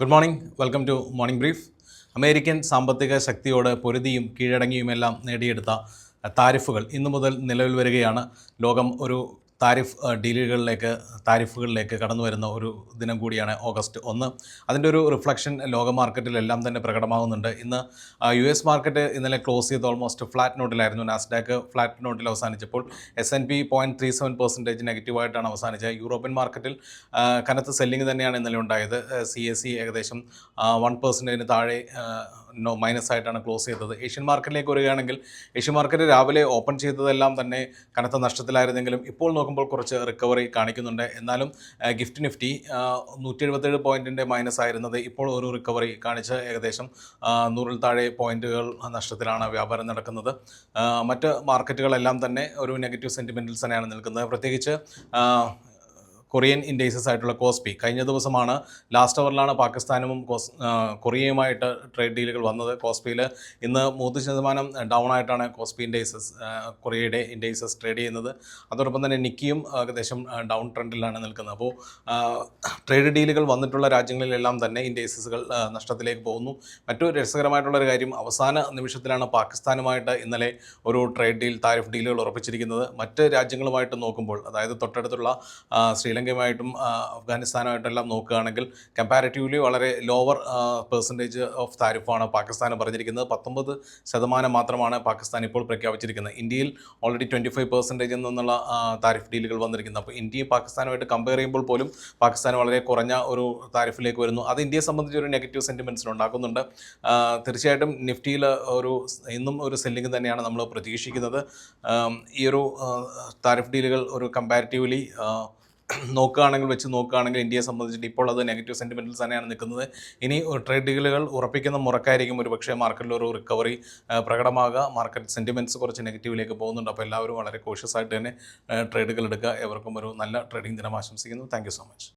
Good morning, welcome to morning brief. American സാമ്പത്തിക ശക്തിയോട് പൊരുതിയും കീഴടങ്ങിയുമെല്ലാം നേടിയെടുത്ത താരിഫുകൾ ഇന്നു മുതൽ നിലവിൽ വരികയാണ്. ലോകം ഒരു താരിഫുകളിലേക്ക് കടന്നു വരുന്ന ഒരു ദിനം കൂടിയാണ് ഓഗസ്റ്റ് 1. അതിൻ്റെ ഒരു റിഫ്ലക്ഷൻ ലോക മാർക്കറ്റിലെല്ലാം തന്നെ പ്രകടമാകുന്നുണ്ട്. ഇന്ന് US മാർക്കറ്റ് ഇന്നലെ ക്ലോസ് ചെയ്ത് ഓൾമോസ്റ്റ് ഫ്ലാറ്റ് നോട്ടിലായിരുന്നു. നാസ്ഡാക്ക് ഫ്ലാറ്റ് നോട്ടിൽ അവസാനിച്ചപ്പോൾ S&P 0.37% നെഗറ്റീവായിട്ടാണ് അവസാനിച്ചത്. യൂറോപ്യൻ മാർക്കറ്റിൽ കനത്ത സെല്ലിംഗ് തന്നെയാണ് ഇന്നലെ ഉണ്ടായത്. CAC ഏകദേശം 1% താഴെ മൈനസ് ആയിട്ടാണ് ക്ലോസ് ചെയ്തത്. ഏഷ്യൻ മാർക്കറ്റിലേക്ക് വരികയാണെങ്കിൽ ഏഷ്യൻ മാർക്കറ്റ് രാവിലെ ഓപ്പൺ ചെയ്തതെല്ലാം തന്നെ കനത്ത നഷ്ടത്തിലായിരുന്നെങ്കിലും ഇപ്പോൾ നോക്കുമ്പോൾ കുറച്ച് റിക്കവറി കാണിക്കുന്നുണ്ട്. എന്നാലും ഗിഫ്റ്റ് നിഫ്റ്റി 177 പോയിൻറ്റിൻ്റെ മൈനസ് ആയിരുന്നത് ഇപ്പോൾ ഒരു റിക്കവറി കാണിച്ച് ഏകദേശം 100 താഴെ പോയിൻറ്റുകൾ നഷ്ടത്തിലാണ് വ്യാപാരം നടക്കുന്നത്. മറ്റ് മാർക്കറ്റുകളെല്ലാം തന്നെ ഒരു നെഗറ്റീവ് സെൻറ്റിമെൻറ്റിൽ തന്നെയാണ് നിൽക്കുന്നത്. പ്രത്യേകിച്ച് കൊറിയൻ ഇൻഡെക്സസ് ആയിട്ടുള്ള കോസ്പി കഴിഞ്ഞ ദിവസമാണ് ലാസ്റ്റ് അവറിലാണ് പാകിസ്ഥാനും കൊറിയയുമായിട്ട് ട്രേഡ് ഡീലുകൾ വന്നത്. കോസ്പിയിൽ ഇന്ന് 3% ഡൗൺ ആയിട്ടാണ് കോസ്പി ഇൻഡെക്സസ് കൊറിയയുടെ ഇൻഡെക്സസ് ട്രേഡ് ചെയ്യുന്നത്. അതോടൊപ്പം തന്നെ നിക്കിയും ഏകദേശം ഡൗൺ ട്രെൻഡിലാണ് നിൽക്കുന്നത്. അപ്പോൾ ട്രേഡ് ഡീലുകൾ വന്നിട്ടുള്ള രാജ്യങ്ങളിലെല്ലാം തന്നെ ഇൻഡെക്സസുകൾ നഷ്ടത്തിലേക്ക് പോകുന്നു. മറ്റൊരു രസകരമായിട്ടുള്ളൊരു കാര്യം, അവസാന നിമിഷത്തിലാണ് പാകിസ്ഥാനുമായിട്ട് ഇന്നലെ ഒരു ട്രേഡ് ഡീൽ താരിഫ് ഡീലുകൾ ഉറപ്പിച്ചിരിക്കുന്നത്. മറ്റ് രാജ്യങ്ങളുമായിട്ട് നോക്കുമ്പോൾ, അതായത് തൊട്ടടുത്തുള്ള ശ്രീലങ്കയുമായിട്ടും അഫ്ഗാനിസ്ഥാനുമായിട്ടെല്ലാം നോക്കുകയാണെങ്കിൽ കമ്പാരിറ്റീവ്ലി വളരെ ലോവർ പെർസെൻറ്റേജ് ഓഫ് താരിഫാണ് പാകിസ്ഥാൻ പറഞ്ഞിരിക്കുന്നത്. 19% മാത്രമാണ് പാകിസ്ഥാൻ ഇപ്പോൾ പ്രഖ്യാപിച്ചിരിക്കുന്നത്. ഇന്ത്യയിൽ ഓൾറെഡി 25% നിന്നുള്ള താരിഫ് ഡീലുകൾ വന്നിരിക്കുന്നത്. അപ്പോൾ ഇന്ത്യയും പാകിസ്ഥാനുമായിട്ട് കമ്പയർ ചെയ്യുമ്പോൾ പോലും പാകിസ്ഥാൻ വളരെ കുറഞ്ഞ ഒരു താരിഫിലേക്ക് വരുന്നു. അത് ഇന്ത്യയെ സംബന്ധിച്ച് ഒരു നെഗറ്റീവ് സെൻറ്റിമെൻറ്റ്സ് ഉണ്ടാക്കുന്നുണ്ട്. തീർച്ചയായിട്ടും നിഫ്റ്റിയിൽ ഇന്നും ഒരു സെല്ലിംഗ് തന്നെയാണ് നമ്മൾ പ്രതീക്ഷിക്കുന്നത്. ഈ ഒരു താരിഫ് ഡീലുകൾ ഒരു കമ്പാരിറ്റീവ്ലി വെച്ച് നോക്കുകയാണെങ്കിൽ ഇന്ത്യയെ സംബന്ധിച്ചിട്ട് ഇപ്പോൾ അത് നെഗറ്റീവ് സെൻറ്റിമെൻറ്റിൽ തന്നെയാണ് നിൽക്കുന്നത്. ഇനി ട്രേഡ് ഡീലുകൾ ഉറപ്പിക്കുന്ന മുറക്കായിരിക്കും ഒരു പക്ഷേ മാർക്കറ്റിലൊരു റിക്കവറി പ്രകടമാകുക. മാർക്കറ്റ് സെൻറ്റിമെൻറ്റ്സ് കുറച്ച് നെഗറ്റീവിലേക്ക് പോകുന്നുണ്ട്. അപ്പോൾ എല്ലാവരും വളരെ കോഷ്യസ് ആയിട്ട് തന്നെ ട്രേഡുകൾ എടുക്കുക. എവർക്കും ഒരു നല്ല ട്രേഡിംഗ് ദിനം ആശംസിക്കുന്നു. Thank you so much.